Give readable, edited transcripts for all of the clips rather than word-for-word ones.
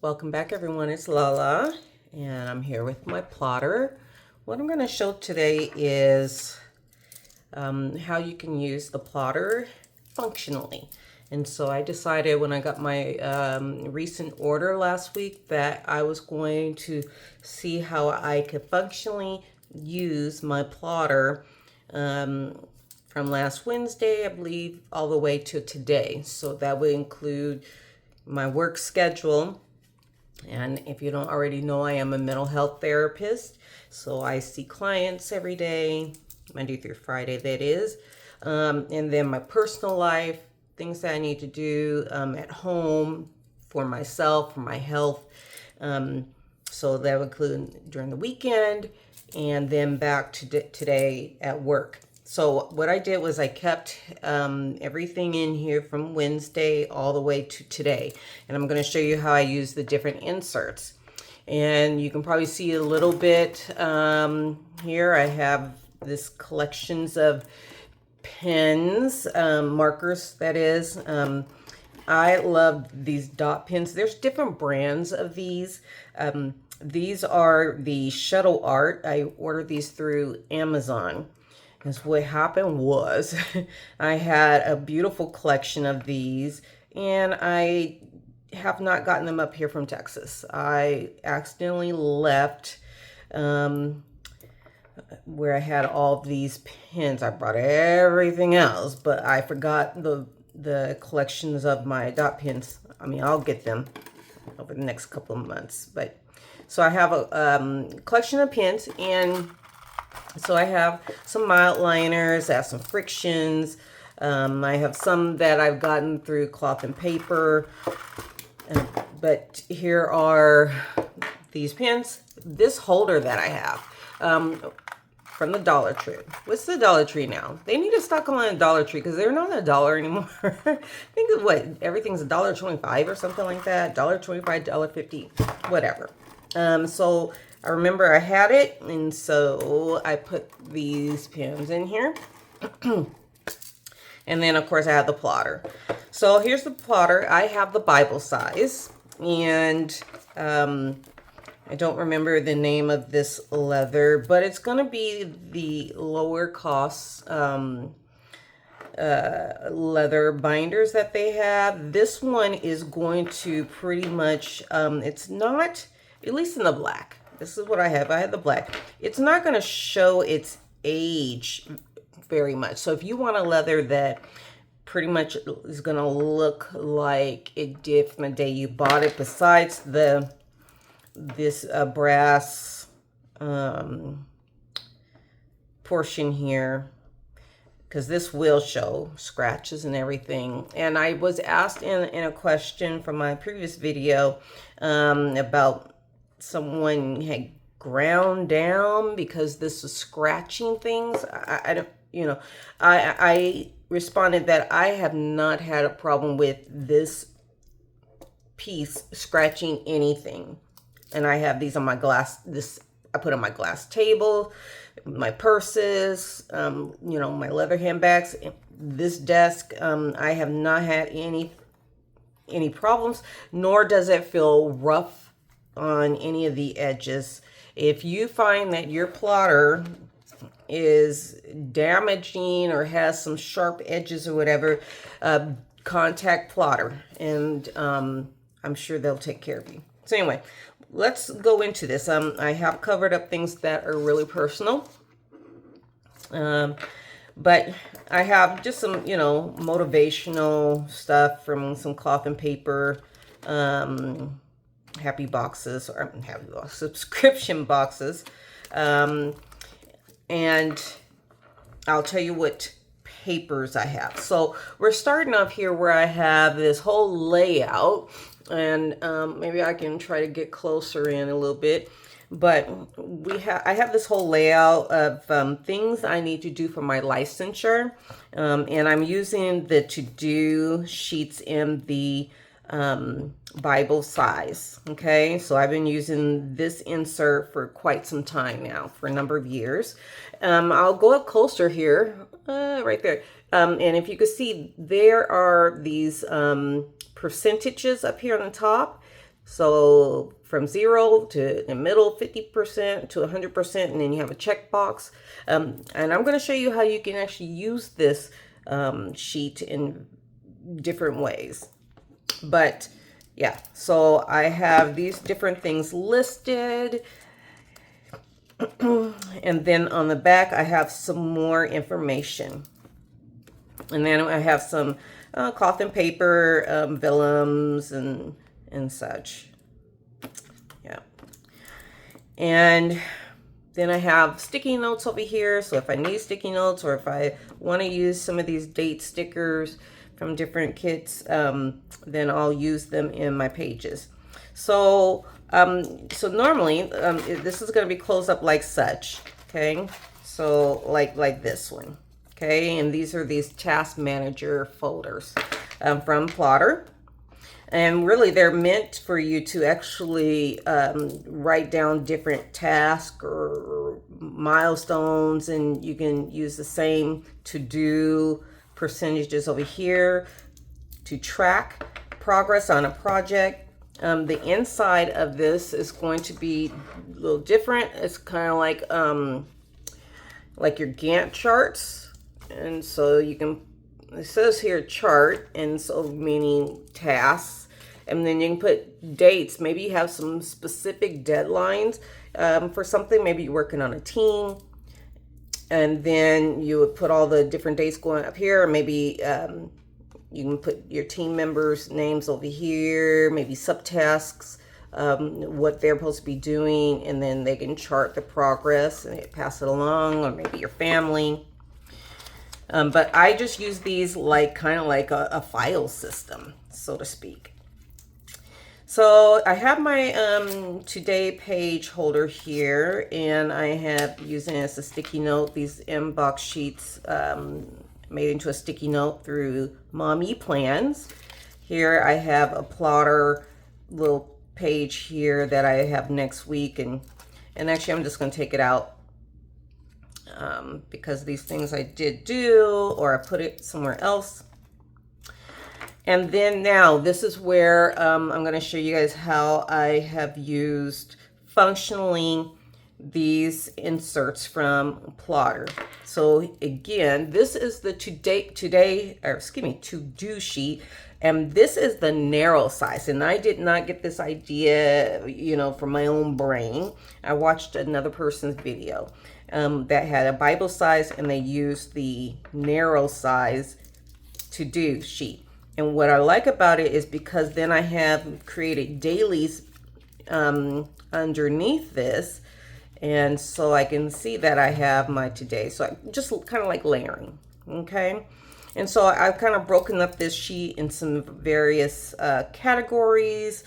Welcome back everyone, it's Lala and I'm here with my plotter. What I'm going to show today is how you can use the plotter functionally. And so I decided when I got my recent order last week that I was going to see how I could functionally use my plotter from last Wednesday, I believe, all the way to today. So that would include my work schedule. And if you don't already know, I am a mental health therapist. So I see clients every day, Monday through Friday, that is. And then my personal life, things that I need to do at home for myself, for my health. So that would include during the weekend and then back to today at work. So what I did was I kept everything in here from Wednesday all the way to today. And I'm going to show you how I use the different inserts. And you can probably see a little bit here. I have this collections of pens, markers, that is. I love these dot pens. There's different brands of these. These are the Shuttle Art. I ordered these through Amazon. Because what happened was I had a beautiful collection of these and I have not gotten them up here from Texas. I accidentally left where I had all these pens. I brought everything else, but I forgot the collections of my dot pens. I mean, I'll get them over the next couple of months. But so I have a collection of pens, and so I have some mild liners, I have some frictions. I have some that I've gotten through cloth and paper. But here are these pens. This holder that I have from the Dollar Tree. What's the Dollar Tree now? They need to stop calling it Dollar Tree because they're not $1 anymore. I think what, everything's $1.25 or something like that. $1.25, $1.50, whatever. So I remember I had it, and so I put these pens in here. And then, of course, I have the plotter. So here's the plotter. I have the Bible size, and I don't remember the name of this leather, but it's going to be the lower cost leather binders that they have. This one is going to pretty much, it's not, at least in the black. This is what I have. I have the black. It's not going to show its age very much. So if you want a leather that pretty much is going to look like it did from the day you bought it, besides this brass portion here, because this will show scratches and everything. And I was asked in a question from my previous video about someone had ground down because this was scratching things. I don't, you know, I responded that I have not had a problem with this piece scratching anything. And I have these on my glass, I put on my glass table, my purses, you know, my leather handbags, this desk. I have not had any problems, nor does it feel rough on any of the edges. If you find that your plotter is damaging or has some sharp edges or whatever, contact Plotter, and I'm sure they'll take care of you. So anyway, let's go into this. I have covered up things that are really personal, but I have just some, you know, motivational stuff from some cloth and paper, happy boxes, or subscription boxes, and I'll tell you what papers I have. So we're starting off here where I have this whole layout, and maybe I can try to get closer in a little bit, but I have this whole layout of things I need to do for my licensure, and I'm using the to-do sheets in the Bible size. Okay, so I've been using this insert for quite some time now, for a number of years. I'll go up closer here, right there. And if you can see, there are these percentages up here on the top. So from 0 to the middle, 50% to 100%, and then you have a checkbox. And I'm going to show you how you can actually use this sheet in different ways. But yeah, so I have these different things listed. And then on the back, I have some more information. And then I have some cloth and paper, vellums and such. Yeah. And then I have sticky notes over here. So if I need sticky notes, or if I want to use some of these date stickers from different kits, then I'll use them in my pages. So normally this is going to be closed up like such. Okay. So like this one. Okay. And these are these task manager folders from Plotter. And really, they're meant for you to actually write down different tasks or milestones, and you can use the same to-do percentages over here to track progress on a project. The inside of this is going to be a little different. It's kind of like your Gantt charts, and so you can. It says here chart, and so meaning tasks, and then you can put dates. Maybe you have some specific deadlines for something. Maybe you're working on a team, and then you would put all the different dates going up here. Or maybe you can put your team members' names over here, maybe subtasks, what they're supposed to be doing, and then they can chart the progress and pass it along, or maybe your family. But I just use these like kind of like a file system, so to speak. So I have my today page holder here, and I have using it as a sticky note, these inbox sheets made into a sticky note through Mommy Plans. Here I have a plotter little page here that I have next week, and actually I'm just going to take it out. Because these things I did do, or I put it somewhere else. And then now this is where I'm going to show you guys how I have used functionally these inserts from Plotter. So again, this is the to-do sheet, and this is the narrow size. And I did not get this idea, from my own brain. I watched another person's video that had a Bible size, and they used the narrow size to-do sheet. And what I like about it is because then I have created dailies underneath this, and so I can see that I have my today. So I just kind of like layering, okay? And so I've kind of broken up this sheet in some various categories.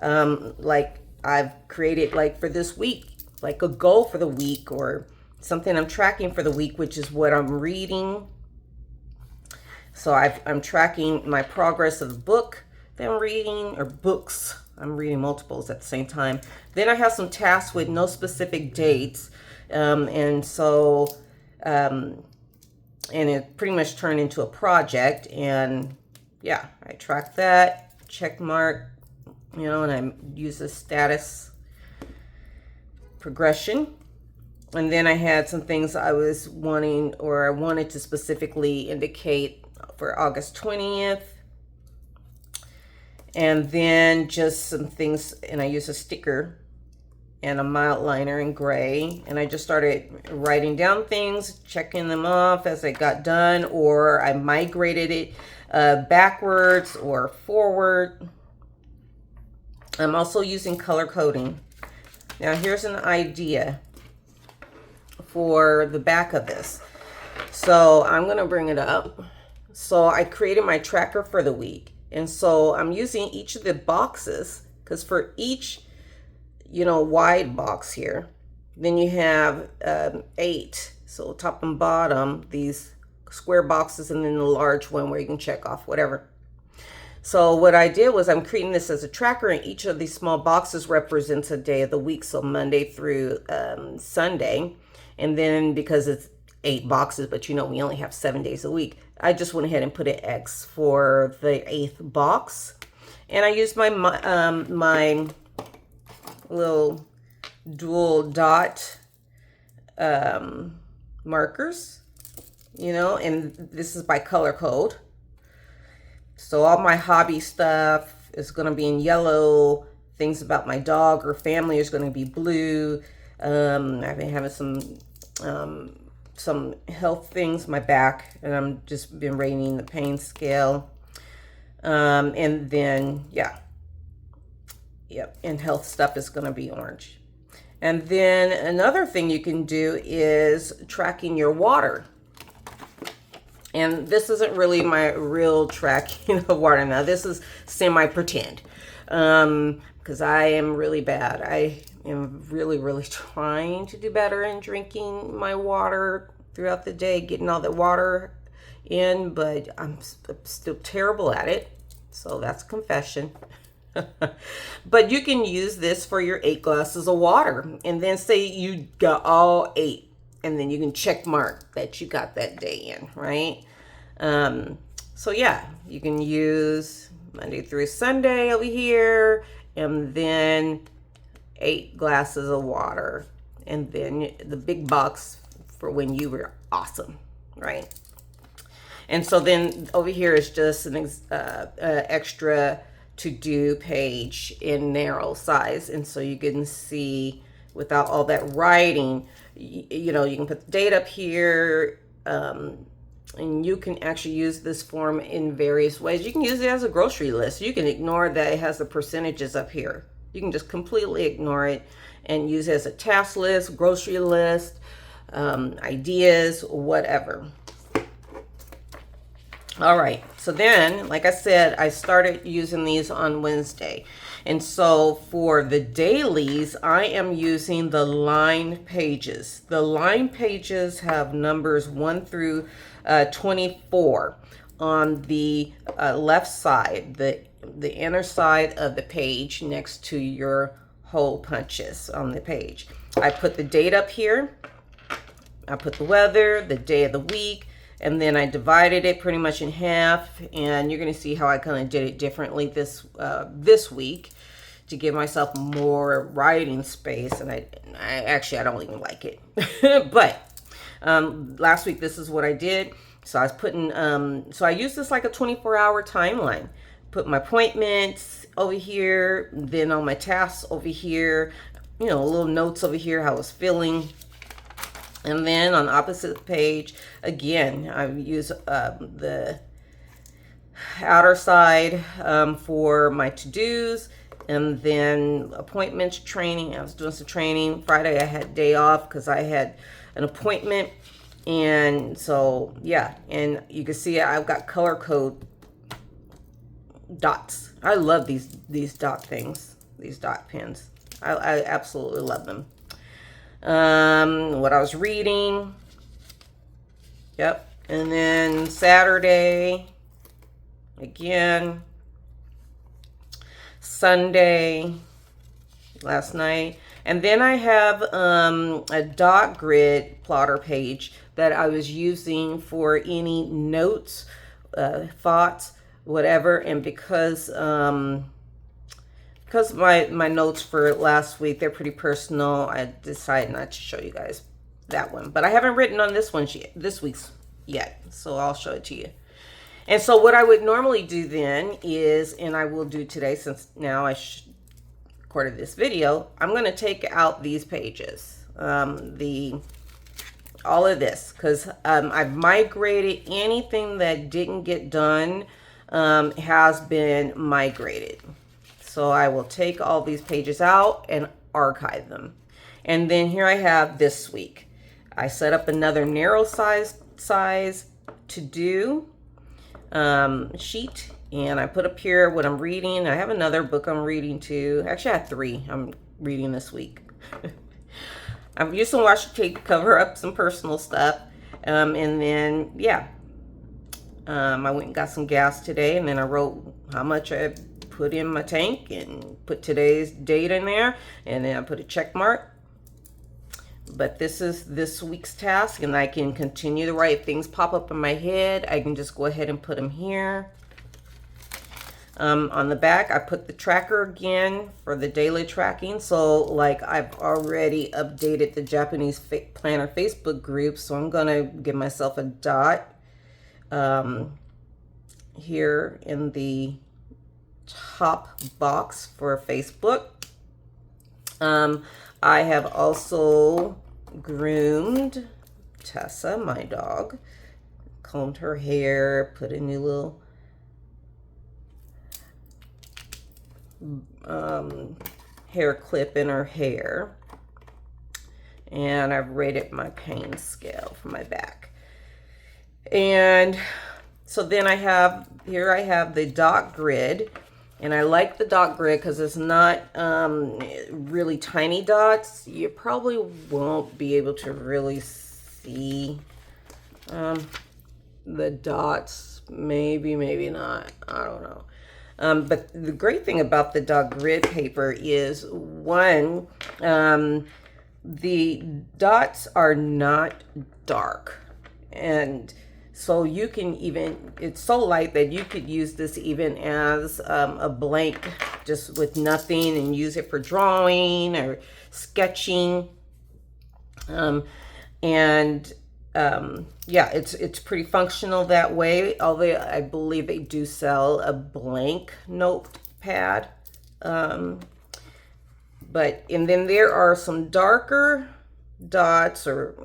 Like I've created like for this week, like a goal for the week, or something I'm tracking for the week, which is what I'm reading. So I'm tracking my progress of the book that I'm reading, or books. I'm reading multiples at the same time. Then I have some tasks with no specific dates. And it pretty much turned into a project. And yeah, I track that, check mark, and I use a status progression. And then I had some things I was wanting, or I wanted to specifically indicate for August 20th. And then just some things, and I use a sticker and a mild liner in gray. And I just started writing down things, checking them off as I got done, or I migrated it backwards or forward. I'm also using color coding. Now here's an idea for the back of this. So I'm going to bring it up. So I created my tracker for the week. And so I'm using each of the boxes, because for each, wide box here, then you have 8. So top and bottom, these square boxes, and then the large one where you can check off whatever. So what I did was I'm creating this as a tracker, and each of these small boxes represents a day of the week. So Monday through Sunday. And then because it's 8 boxes, but we only have 7 days a week, I just went ahead and put an X for the 8th box. And I use my my little dual dot markers, you know, and this is by color code. So all my hobby stuff is going to be in yellow. Things about my dog or family is going to be blue. I've been having some health things, my back, and I'm just been rating the pain scale. And then, yeah. Yep, and health stuff is going to be orange. And then another thing you can do is tracking your water. And this isn't really my real tracking of water now. This is semi-pretend. Because I am really bad. I am really trying to do better in drinking my water throughout the day, getting all the water in, but I'm still terrible at it. So that's a confession. But you can use this for your 8 glasses of water, and then say you got all 8, and then you can check mark that you got that day in, right? So yeah, you can use Monday through Sunday over here, and then 8 glasses of water, and then the big box for when you were awesome, right? And so then over here is just an extra to-do page in narrow size, and so you can see without all that writing, you know, you can put the date up here, and you can actually use this form in various ways. You can use it as a grocery list. You can ignore that it has the percentages up here. You can just completely ignore it and use it as a task list, grocery list, ideas, whatever. All right, so then, like I said, I started using these on Wednesday. And so for the dailies, I am using the line pages. The line pages have numbers 1 through 24 on the left side, the inner side of the page next to your hole punches on the page. I put the date up here. I put the weather, the day of the week, and then I divided it pretty much in half, and you're going to see how I kind of did it differently this week to give myself more writing space. And I actually don't even like it, but last week this is what I did. So I was putting so I used this like a 24-hour timeline. Put my appointments over here, then all my tasks over here, you know, little notes over here, how I was feeling. And then on the opposite page, again, I use the outer side for my to-dos, and then appointments, training. I was doing some training. Friday I had day off because I had an appointment. And so, yeah, and you can see I've got color code dots. I love these dot things, these dot pins. I absolutely love them. What I was reading. Yep. And then Saturday, again, Sunday, last night. And then I have a dot grid plotter page that I was using for any notes, thoughts, whatever. And because my notes for last week, they're pretty personal, I decided not to show you guys that one. But I haven't written on this week's yet, so I'll show it to you. And so what I would normally do then is, and I will do today since now I recorded this video, I'm going to take out these pages, all of this, because I've migrated anything that didn't get done has been migrated. So I will take all these pages out and archive them. And then here I have this week. I set up another narrow size to do sheet, and I put up here what I'm reading. I have another book I'm reading too. Actually, I have 3 I'm reading this week. I've used some washi tape to cover up some personal stuff. And then, yeah, I went and got some gas today, and then I wrote how much I put in my tank and put today's date in there, and then I put a check mark. But this is this week's task, and I can continue to write. Things pop up in my head, I can just go ahead and put them here. On the back, I put the tracker again for the daily tracking. So like I've already updated the Japanese planner Facebook group. So I'm going to give myself a dot here in the top box for Facebook. I have also groomed Tessa, my dog, combed her hair, put a new little hair clip in her hair, and I've rated my pain scale for my back. And so then I have the dot grid, and I like the dot grid because it's not really tiny dots. You probably won't be able to really see the dots. Maybe not. I don't know. But the great thing about the dot grid paper is, one, the dots are not dark. And so you can even, it's so light that you could use this even as a blank, just with nothing, and use it for drawing or sketching. Yeah, it's pretty functional that way. Although I believe they do sell a blank notepad. And then there are some darker dots, there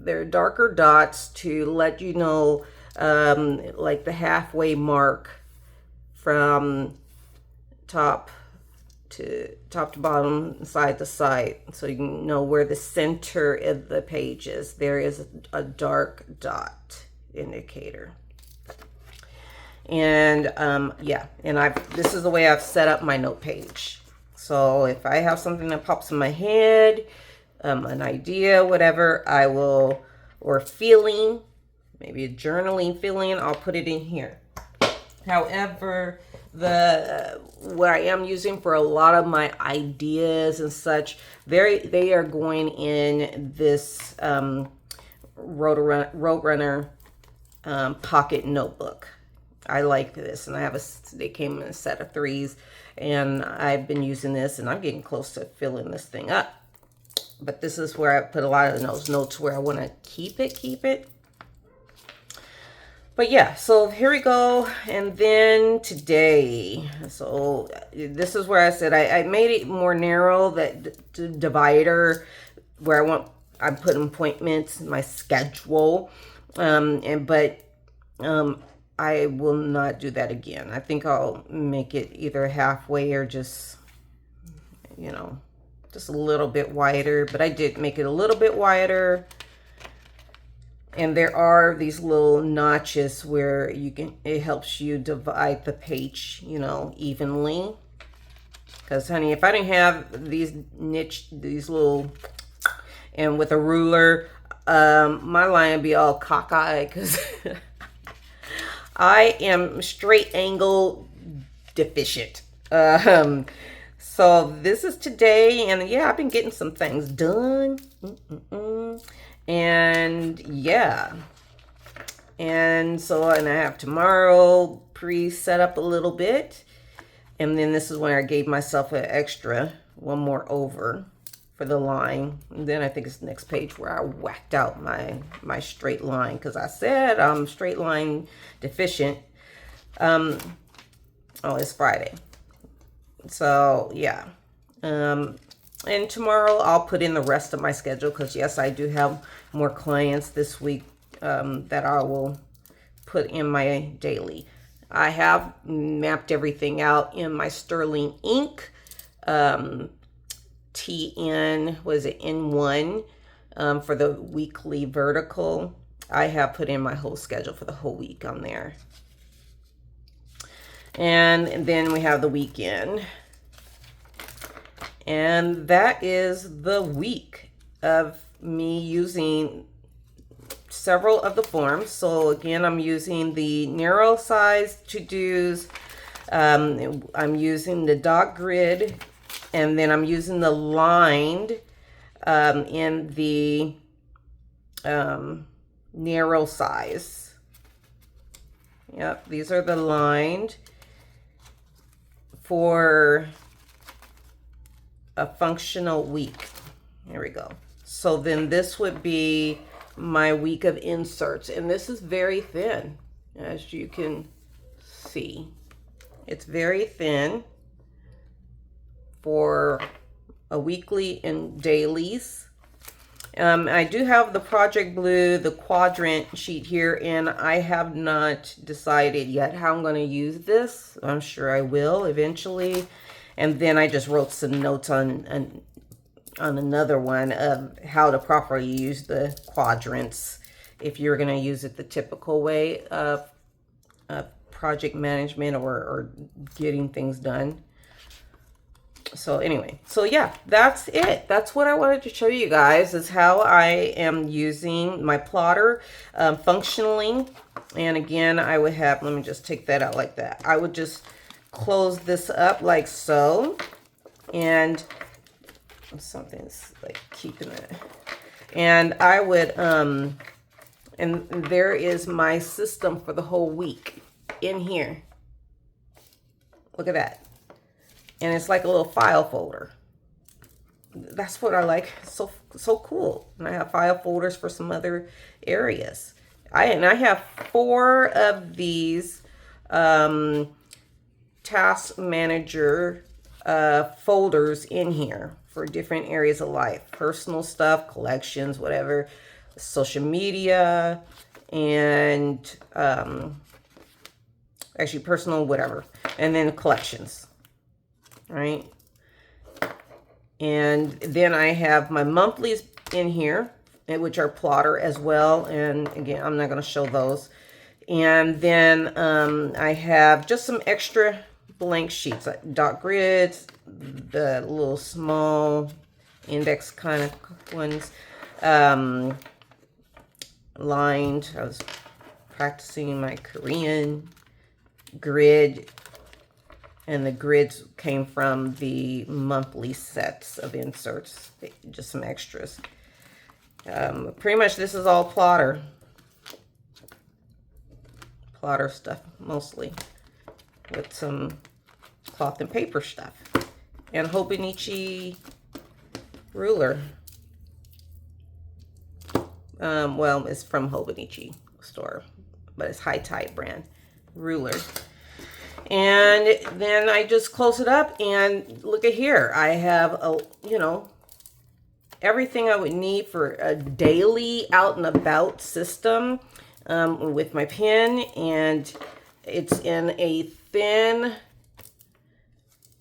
are darker dots to let you know, like the halfway mark from top to bottom, side to side, so you can know where the center of the page is. There is a dark dot indicator. And yeah, and this is the way I've set up my note page. So if I have something that pops in my head, an idea, whatever, I will, or feeling, maybe a journaling feeling, I'll put it in here. However, what I am using for a lot of my ideas and such, they are going in this Roadrunner pocket notebook. I like this, and they came in a set of 3s, and I've been using this, and I'm getting close to filling this thing up. But this is where I put a lot of those notes where I want to keep it. But yeah, so here we go. And then today, so this is where I said I made it more narrow, that divider where I'm putting appointments, my schedule, but I will not do that again. I think I'll make it either halfway or just a little bit wider. But I did make it a little bit wider. And there are these little notches where it helps you divide the page, evenly. Because, honey, if I didn't have these little, and with a ruler, my line would be all cockeyed, because I am straight angle deficient. So this is today, and yeah, I've been getting some things done. And yeah, and I have tomorrow pre-set up a little bit, and then this is when I gave myself an extra one more over for the line. And then I think it's the next page where I whacked out my straight line, because I said I'm straight line deficient. Oh, it's Friday, so yeah. And tomorrow I'll put in the rest of my schedule, because yes, I do have more clients this week that I will put in my daily. I have mapped everything out in my Sterling ink, N1 for the weekly vertical. I have put in my whole schedule for the whole week on there. And then we have the weekend. And that is the week of me using several of the forms. So again, I'm using the narrow size to-dos. I'm using the dot grid, and then I'm using the lined in the narrow size. Yep, these are the lined. for a functional week. Here we go. So then this would be my week of inserts, and this is very thin, as you can see. It's very thin for a weekly and dailies. I do have the Project Blue, the Quadrant sheet here, and I have not decided yet how I'm going to use this. I'm sure I will eventually. And then I just wrote some notes on another one of how to properly use the quadrants if you're going to use it the typical way of project management or getting things done. So anyway, so yeah, that's it. That's what I wanted to show you guys, is how I am using my plotter functionally. And again, I would have, let me just take that out like that. I would just close this up like so, and something's like keeping it. And I would, and there is my system for the whole week in here. Look at that. And it's like a little file folder. That's what I like. So cool. And I have file folders for some other areas. I have 4 of these task manager folders in here for different areas of life. Personal stuff, collections, whatever, social media, and actually personal, whatever, and then collections. Right, and then I have my monthlies in here, which are plotter as well, and again, I'm not going to show those. And then I have just some extra blank sheets, like dot grids, the little small index kind of ones, lined. I was practicing my Korean grid. And the grids came from the monthly sets of inserts, just some extras. Pretty much this is all plotter stuff, mostly, with some cloth and paper stuff. And Hobonichi ruler. Well, it's from Hobonichi store, but it's High Tide brand ruler. And then I just close it up, and look at here. I have everything I would need for a daily out and about system with my pen, and it's in a thin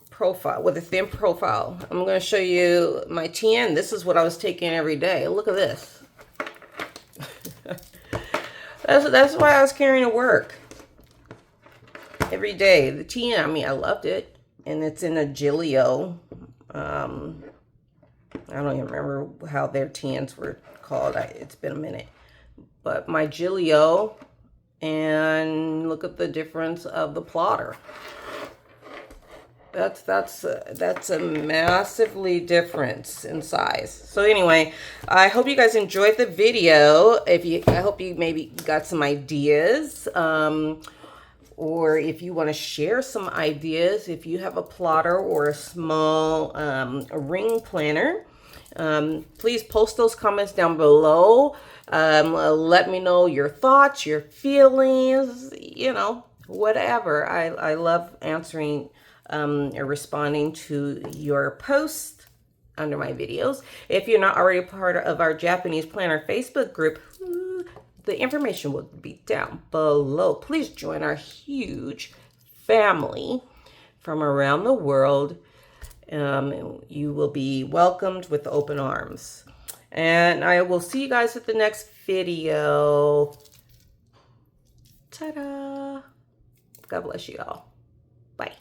profile, with a thin profile. I'm going to show you my TN. This is what I was taking every day. Look at this. That's why I was carrying to work every day. The TN, I mean, I loved it. And it's in Agendio. I don't even remember how their TNs were called. It's been a minute. But my Agendio, and look at the difference of the plotter. That's a massively difference in size. So anyway, I hope you guys enjoyed the video. I hope you maybe got some ideas. Or if you want to share some ideas, if you have a plotter or a small ring planner, please post those comments down below. Let me know your thoughts, your feelings, whatever. I love answering or responding to your posts under my videos. If you're not already part of our Japanese Planner Facebook group, the information will be down below. Please join our huge family from around the world. You will be welcomed with open arms. And I will see you guys at the next video. Ta-da! God bless you all. Bye.